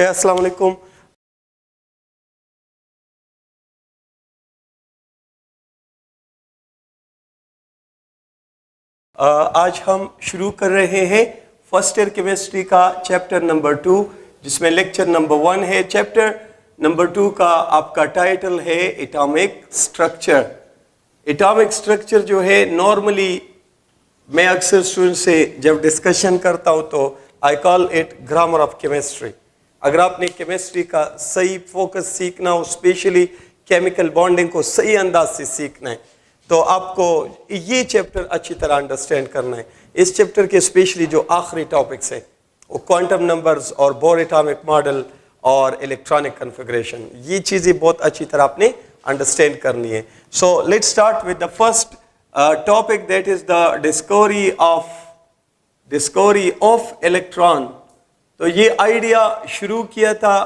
अस्सलाम वालेकुम। आज हम शुरू कर रहे हैं फर्स्ट ईयर केमिस्ट्री का चैप्टर नंबर 2, जिसमें लेक्चर नंबर 1 है। चैप्टर नंबर 2 का आपका टाइटल है एटॉमिक स्ट्रक्चर। एटॉमिक स्ट्रक्चर जो है, नॉर्मली मैं अक्सर स्टूडेंट से जब डिस्कशन करता हूँ तो I call it grammar of chemistry. अगर आपने केमिस्ट्री का सही फोकस सीखना हो, स्पेशली केमिकल बॉन्डिंग को सही अंदाज से सीखना है, तो आपको ये चैप्टर अच्छी तरह अंडरस्टैंड करना है। इस चैप्टर के स्पेशली जो आखिरी टॉपिक्स हैं वो क्वांटम नंबर्स और बोर एटॉमिक मॉडल और इलेक्ट्रॉनिक कन्फिगरेशन, ये चीज़ें बहुत अच्छी तरह आपने अंडरस्टैंड करनी है। So let's start with the first topic, that is the discovery of electron. तो ये आइडिया शुरू किया था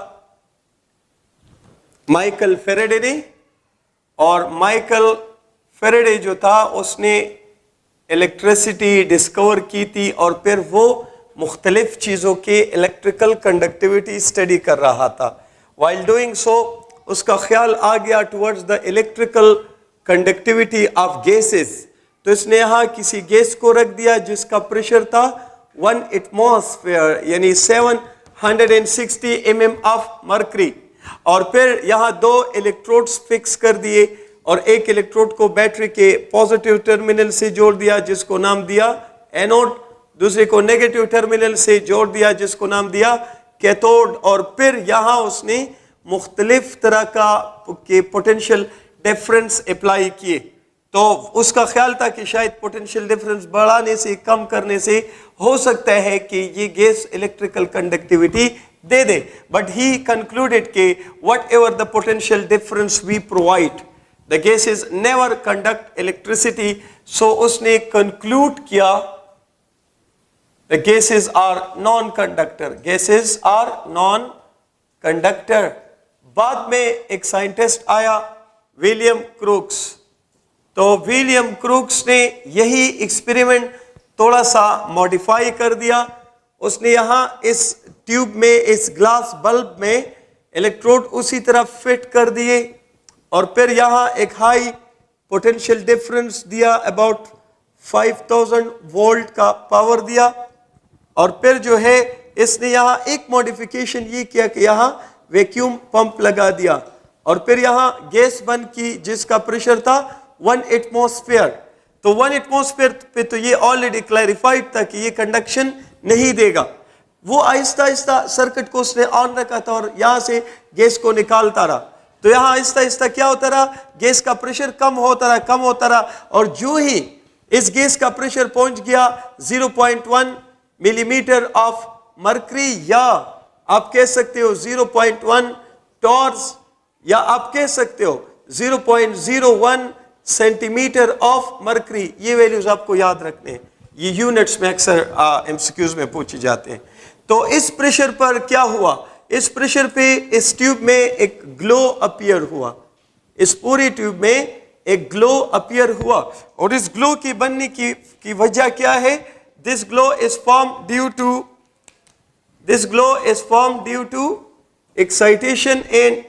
माइकल फेरेडे ने, और माइकल फेरेडे जो था उसने इलेक्ट्रिसिटी डिस्कवर की थी, और फिर वो मुख्तलिफ चीज़ों के इलेक्ट्रिकल कंडक्टिविटी स्टडी कर रहा था। वाइल डूइंग सो उसका ख्याल आ गया towards the electrical conductivity of gases. तो इसने यहाँ किसी गैस को रख दिया जिसका प्रेशर था 1 एटमॉस्फेयर, यानी 760 mm ऑफ मर्करी, और फिर यहाँ 2 इलेक्ट्रोड्स फिक्स कर दिए, और एक इलेक्ट्रोड को बैटरी के पॉजिटिव टर्मिनल से जोड़ दिया जिसको नाम दिया एनोड, दूसरे को नेगेटिव टर्मिनल से जोड़ दिया जिसको नाम दिया कैथोड, और फिर यहाँ उसने मुख्तलिफ तरह के पोटेंशियल डिफरेंस अप्लाई किए। तो उसका ख्याल था कि शायद पोटेंशियल डिफरेंस बढ़ाने से, कम करने से हो सकता है कि ये गैस इलेक्ट्रिकल कंडक्टिविटी दे दे, बट ही कंक्लूडेड कि whatever the potential difference we provide, the gases never conduct electricity. So उसने कंक्लूड किया the gases are non conductor, gases are non conductor. बाद में एक साइंटिस्ट आया विलियम क्रूक्स। तो विलियम क्रूक्स ने यही एक्सपेरिमेंट थोड़ा सा मॉडिफाई कर दिया। उसने यहाँ इस ट्यूब में, इस ग्लास बल्ब में इलेक्ट्रोड उसी तरह फिट कर दिए, और फिर यहाँ एक हाई पोटेंशियल डिफरेंस दिया, अबाउट 5000 वोल्ट का पावर दिया, और फिर जो है इसने यहाँ एक मॉडिफिकेशन ये किया कि यहाँ वैक्यूम पंप लगा दिया, और फिर यहाँ गैस बन की जिसका प्रेशर था 1 एटमॉस्फेयर। तो 1 एटमॉस्फेयर पे तो ये ऑलरेडी क्लैरिफाइड था कि ये कंडक्शन नहीं देगा। वो आहिस्ता आहिस्ता सर्किट को उसने ऑन रखा था और यहाँ से गैस को निकालता रहा। तो यहाँ आहिस्ता आहिस्ता क्या होता रहा, गैस का प्रेशर कम होता रहा, और जो ही इस गैस का प्रेशर पहुंच गया 0.1 मिलीमीटर ऑफ मर्करी, या आप कह सकते हो 0.1 टॉर्स, या आप कह सकते हो 0.01 सेंटीमीटर ऑफ मर्करी। ये वैल्यूज आपको याद रखने हैं, ये यूनिट्स में अक्सर एमसीक्यूज में पूछे जाते हैं। तो इस प्रेशर पर क्या हुआ, इस प्रेशर पे इस ट्यूब में एक ग्लो अपीयर हुआ, इस पूरी ट्यूब में एक ग्लो अपीयर हुआ, और इस ग्लो की बनने की वजह क्या है? This glow is form due to excitation and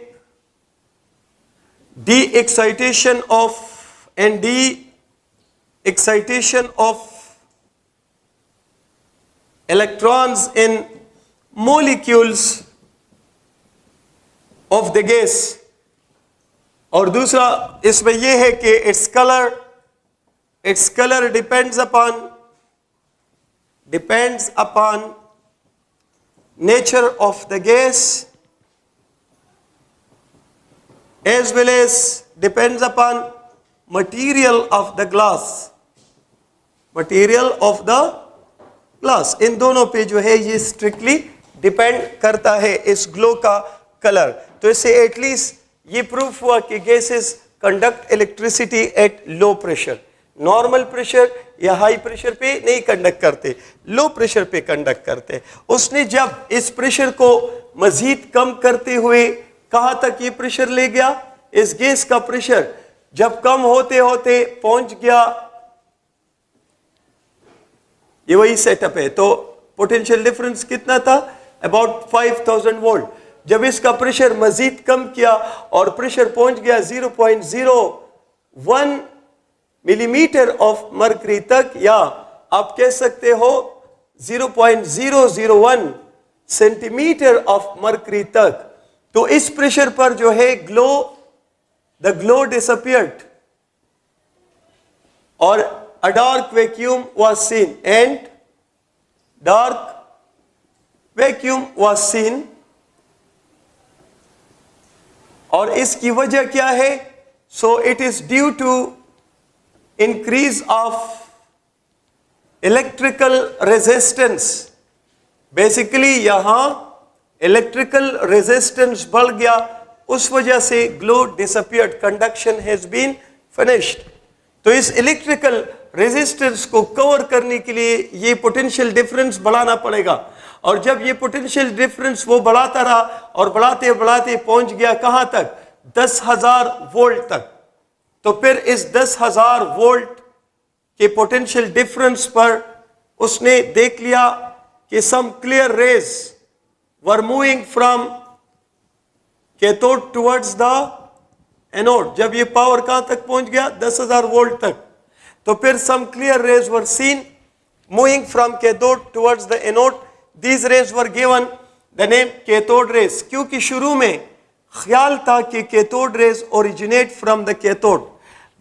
de-excitation of electrons in molecules of the gas। और दूसरा इसमें यह है कि its color depends upon nature of the gas, as well as depends upon material of the glass। इन दोनों पे जो है ये स्ट्रिक्टली डिपेंड करता है इस ग्लो का कलर। तो इससे एटलीस्ट ये प्रूफ हुआ कि gases conduct electricity at low pressure. Normal pressure या हाई प्रेशर पे नहीं कंडक्ट करते, लो प्रेशर पे कंडक्ट करते। उसने जब इस प्रेशर को मजीद कम करते हुए कहां तक ये प्रेशर ले गया, इस गैस का प्रेशर जब कम होते होते पहुंच गया, ये वही सेटअप है। तो पोटेंशियल डिफरेंस कितना था? About 5000 volt. जब इसका प्रेशर मजीद कम किया और प्रेशर पहुंच गया 0.01 मिलीमीटर ऑफ मरकरी तक, या आप कह सकते हो 0.001 सेंटीमीटर ऑफ मरकरी तक, तो इस प्रेशर पर जो है द ग्लो डिसअपियर्ड और a dark vacuum was seen, and dark vacuum was seen। और इसकी वजह क्या है? So it is due to increase of electrical resistance. Basically यहां इलेक्ट्रिकल रेजिस्टेंस बढ़ गया, उस वजह से glow disappeared, conduction has been finished. तो इस इलेक्ट्रिकल रेजिस्टेंस को कवर करने के लिए ये पोटेंशियल डिफरेंस बढ़ाना पड़ेगा, और जब ये पोटेंशियल डिफरेंस वो बढ़ाता रहा और बढ़ाते बढ़ाते पहुंच गया कहां तक? 10,000 वोल्ट तक। तो फिर इस 10,000 वोल्ट के पोटेंशियल डिफरेंस पर उसने देख लिया कि some clear rays were moving from cathode towards the anode. जब ये पावर कहां तक पहुंच गया? 10,000 वोल्ट तक। तो फिर some clear rays were seen moving from cathode towards the anode. These rays were given the name cathode rays, क्योंकि शुरू में ख्याल था कि cathode rays originate from the cathode.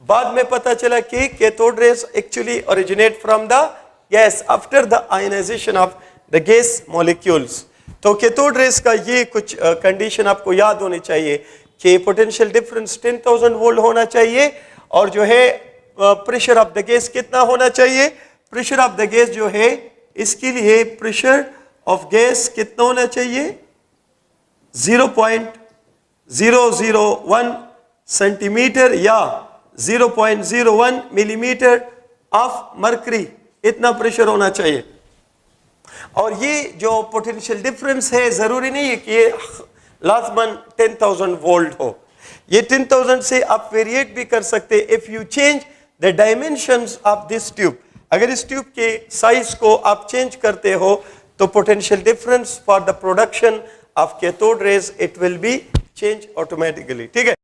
बाद में पता चला कि cathode rays actually originate from the gas after the ionisation of the gas molecules. तो कैथोड रेज का ये कुछ कंडीशन आपको याद होनी चाहिए कि पोटेंशियल डिफरेंस 10,000 वोल्ट होना चाहिए, और जो है प्रेशर ऑफ द गैस कितना होना चाहिए? प्रेशर ऑफ द गैस जो है, इसके लिए प्रेशर ऑफ गैस कितना होना चाहिए? 0.001 सेंटीमीटर या 0.01 मिलीमीटर ऑफ मरकरी, इतना प्रेशर होना चाहिए। और ये जो पोटेंशियल डिफरेंस है, जरूरी नहीं है कि ये लाजमन 10,000 वोल्ट हो, ये 10,000 से आप वेरिएट भी कर सकते। If you change the dimensions of this tube, अगर इस ट्यूब के साइज को आप चेंज करते हो तो potential difference for the production of cathode rays it will be change automatically. ठीक है।